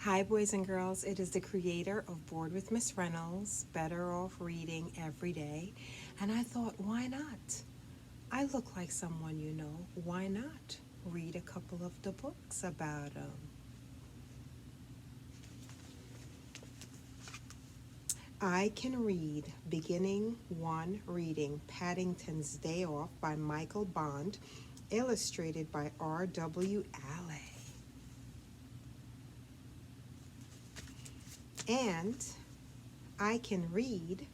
Hi, boys and girls. It is the creator of Bored with Miss Reynolds, Better Off Reading Every Day. And I thought, why not? I look like someone you know. Why not read a couple of the books about them? I can read beginning one reading Paddington's Day Off by Michael Bond, illustrated by R.W. Alley. And I can read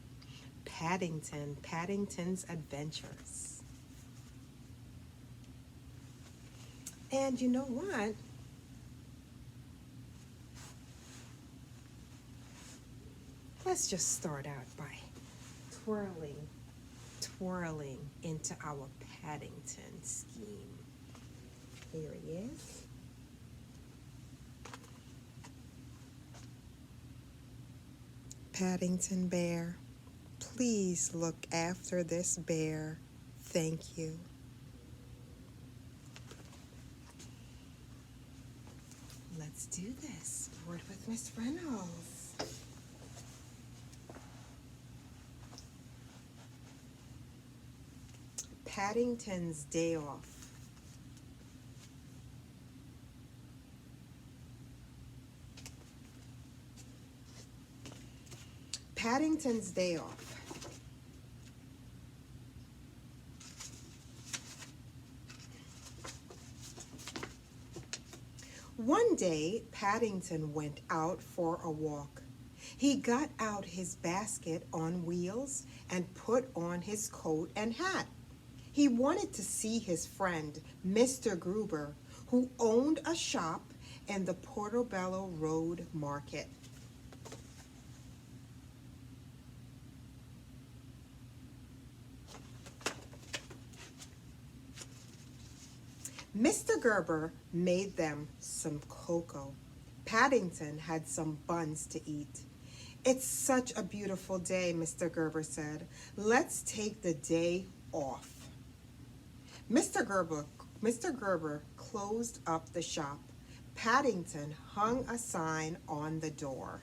Paddington's Adventures. And you know what? Let's just start out by twirling into our Paddington scheme. Here he is. Paddington Bear, please look after this bear. Thank you. Let's do this. Bored with Miss Reynolds. Paddington's Day Off. Paddington's Day Off. One day, Paddington went out for a walk. He got out his basket on wheels and put on his coat and hat. He wanted to see his friend, Mr. Gruber, who owned a shop in the Portobello Road Market. Mr. Gerber made them some cocoa. Paddington had some buns to eat. It's such a beautiful day, Mr. Gerber said. Let's take the day off. Mr. Gerber closed up the shop. Paddington hung a sign on the door.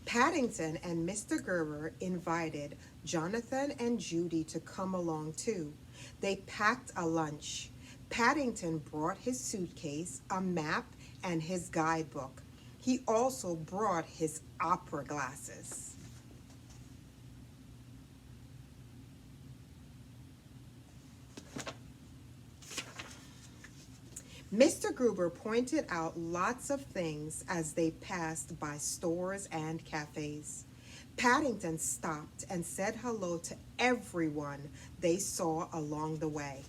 Paddington and Mr. Gerber invited Jonathan and Judy to come along too. They packed a lunch. Paddington brought his suitcase, a map, and his guidebook. He also brought his opera glasses. Mr. Gruber pointed out lots of things as they passed by stores and cafes. Paddington stopped and said hello to everyone they saw along the way.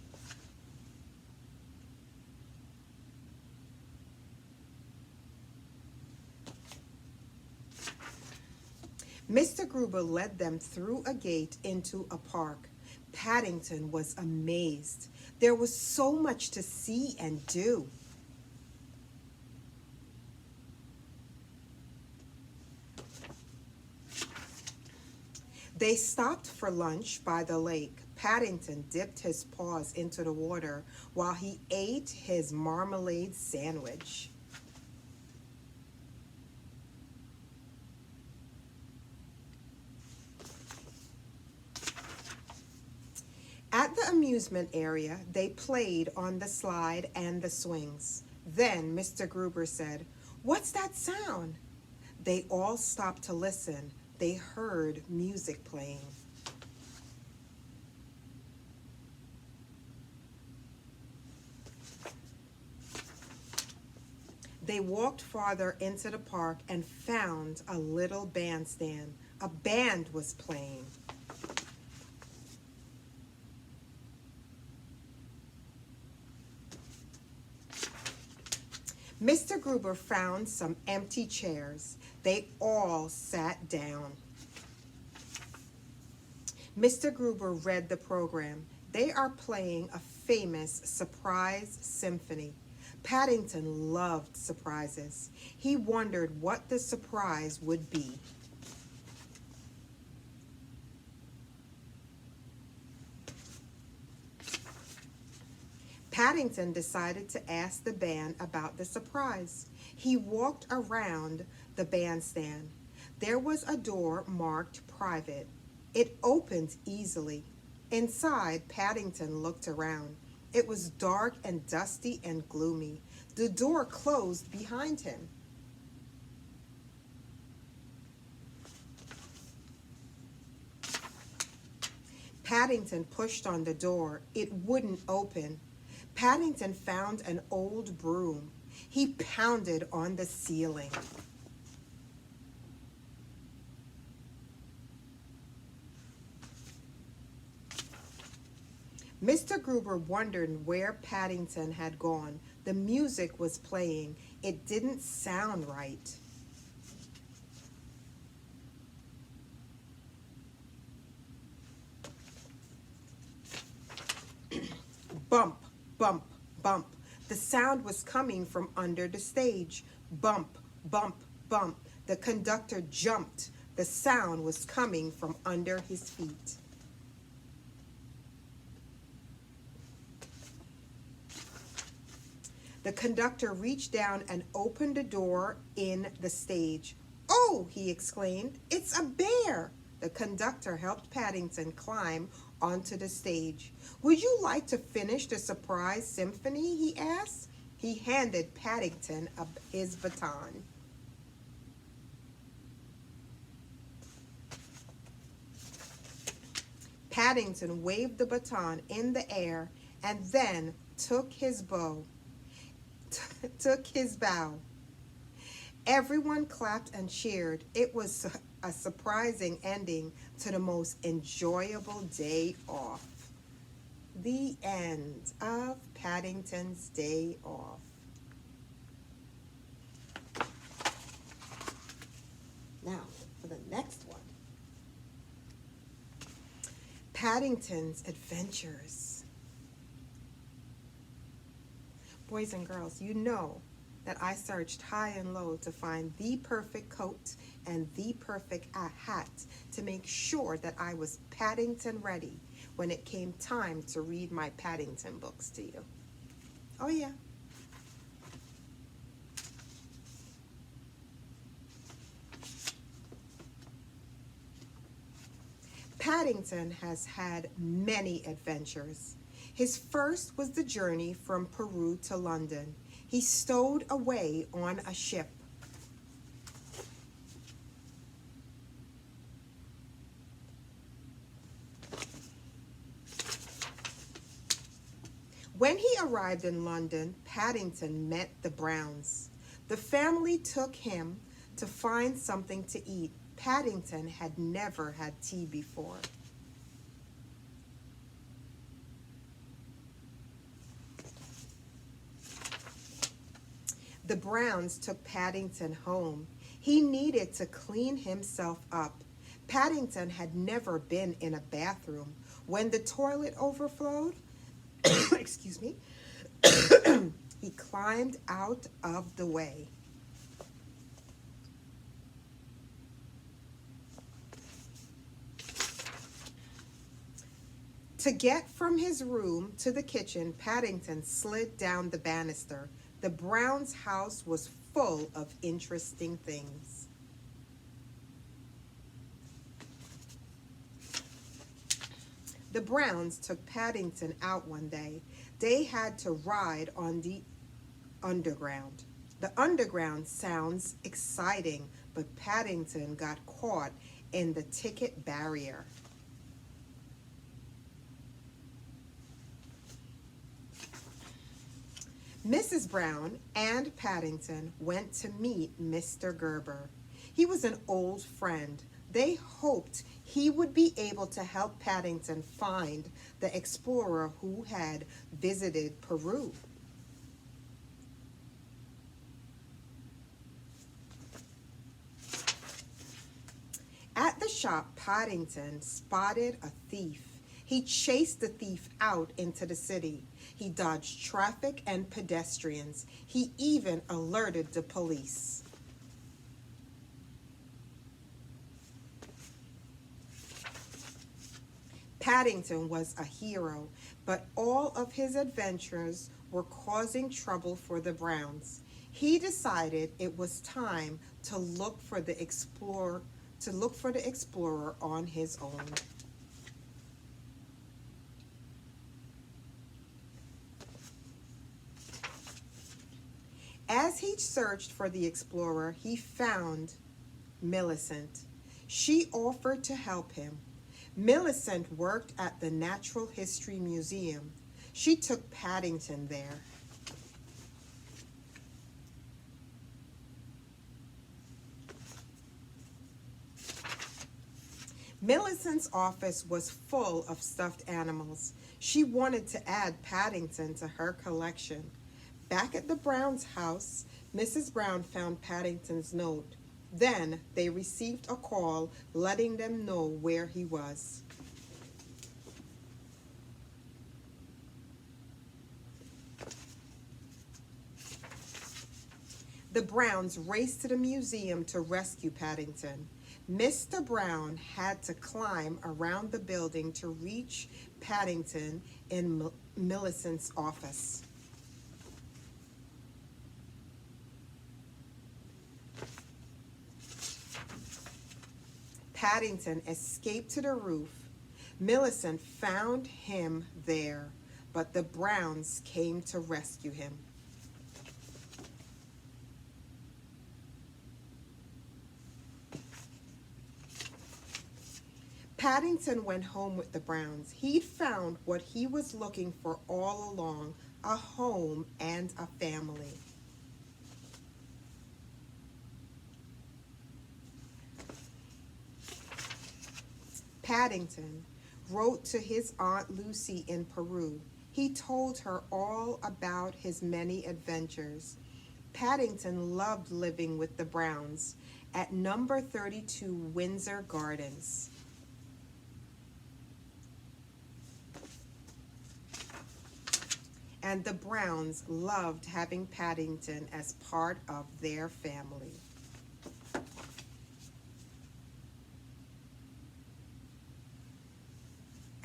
Mr. Gruber led them through a gate into a park. Paddington was amazed. There was so much to see and do. They stopped for lunch by the lake. Paddington dipped his paws into the water while he ate his marmalade sandwich. At the amusement area, they played on the slide and the swings. Then Mr. Gruber said, "What's that sound?" They all stopped to listen. They heard music playing. They walked farther into the park and found a little bandstand. A band was playing. Mr. Gruber found some empty chairs. They all sat down. Mr. Gruber read the program. They are playing a famous surprise symphony. Paddington loved surprises. He wondered what the surprise would be. Paddington decided to ask the band about the surprise. He walked around the bandstand. There was a door marked private. It opened easily. Inside, Paddington looked around. It was dark and dusty and gloomy. The door closed behind him. Paddington pushed on the door. It wouldn't open. Paddington found an old broom. He pounded on the ceiling. Mr. Gruber wondered where Paddington had gone. The music was playing. It didn't sound right. Bump, bump, bump. The sound was coming from under the stage. Bump, bump, bump. The conductor jumped. The sound was coming from under his feet. The conductor reached down and opened the door in the stage. "Oh," he exclaimed, "it's a bear!" The conductor helped Paddington climb onto the stage. "Would you like to finish the surprise symphony?" he asked. He handed Paddington his baton. Paddington waved the baton in the air and then took his bow. Took his bow. Everyone clapped and cheered. It was a surprising ending to the most enjoyable day off. The end of Paddington's Day Off. Now, for the next one. Paddington's Adventures. Boys and girls, you know that I searched high and low to find the perfect coat and the perfect hat to make sure that I was Paddington ready when it came time to read my Paddington books to you. Oh yeah. Paddington has had many adventures. His first was the journey from Peru to London. He stowed away on a ship. When he arrived in London, Paddington met the Browns. The family took him to find something to eat. Paddington had never had tea before. The Browns took Paddington home. He needed to clean himself up. Paddington had never been in a bathroom. When the toilet overflowed, excuse me, he climbed out of the way. To get from his room to the kitchen, Paddington slid down the banister. The Browns' house was full of interesting things. The Browns took Paddington out one day. They had to ride on the underground. The underground sounds exciting, but Paddington got caught in the ticket barrier. Mrs. Brown and Paddington went to meet Mr. Gerber. He was an old friend. They hoped he would be able to help Paddington find the explorer who had visited Peru. At the shop, Paddington spotted a thief. He chased the thief out into the city. He dodged traffic and pedestrians. He even alerted the police. Paddington was a hero, but all of his adventures were causing trouble for the Browns. He decided it was time to look for the explorer on his own. As he searched for the explorer, he found Millicent. She offered to help him. Millicent worked at the Natural History Museum. She took Paddington there. Millicent's office was full of stuffed animals. She wanted to add Paddington to her collection. Back at the Browns' house, Mrs. Brown found Paddington's note. Then they received a call letting them know where he was. The Browns raced to the museum to rescue Paddington. Mr. Brown had to climb around the building to reach Paddington in Millicent's office. Paddington escaped to the roof. Millicent found him there, but the Browns came to rescue him. Paddington went home with the Browns. He'd found what he was looking for all along, a home and a family. Paddington wrote to his Aunt Lucy in Peru. He told her all about his many adventures. Paddington loved living with the Browns at number 32 Windsor Gardens. And the Browns loved having Paddington as part of their family.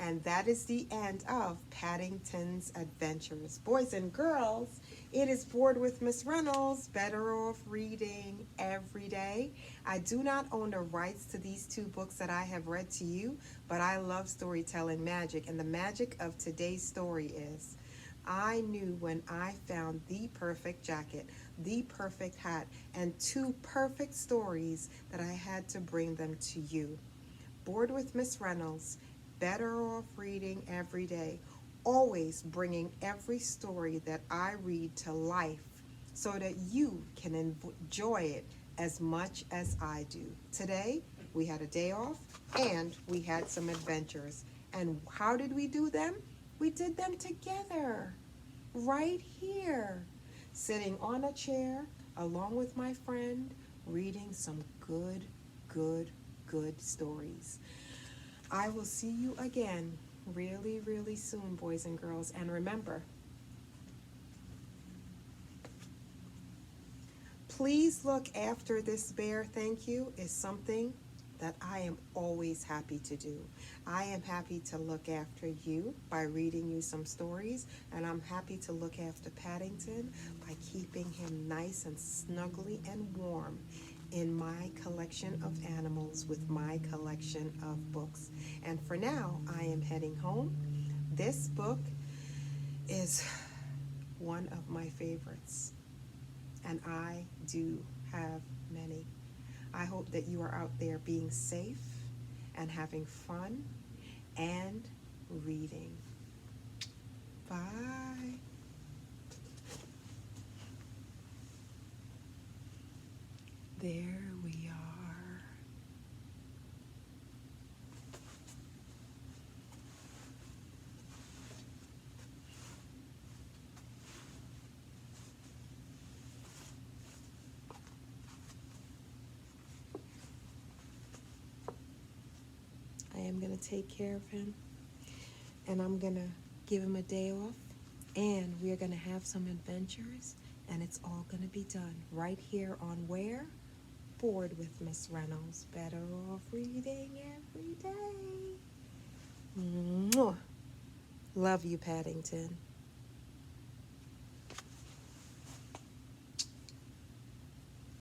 And that is the end of Paddington's Adventures. Boys and girls, it is Bored with Miss Reynolds, better off reading every day. I do not own the rights to these two books that I have read to you, but I love storytelling magic. And the magic of today's story is, I knew when I found the perfect jacket, the perfect hat, and two perfect stories that I had to bring them to you. Bored with Miss Reynolds, better off reading every day, always bringing every story that I read to life so that you can enjoy it as much as I do. Today, we had a day off and we had some adventures. And how did we do them? We did them together, right here, sitting on a chair along with my friend, reading some good stories. I will see you again really, really soon, boys and girls. And remember, please look after this bear. Thank you is something that I am always happy to do. I am happy to look after you by reading you some stories, and I'm happy to look after Paddington by keeping him nice and snuggly and warm in my collection of animals with my collection of books. And for now, I am heading home. This book is one of my favorites, and I do have many. I hope that you are out there being safe and having fun and reading. Bye. There we are. I am going to take care of him, and I'm going to give him a day off, and we're going to have some adventures, and it's all going to be done right here on where? Bored with Miss Reynolds. Better off reading every day. Love you, Paddington.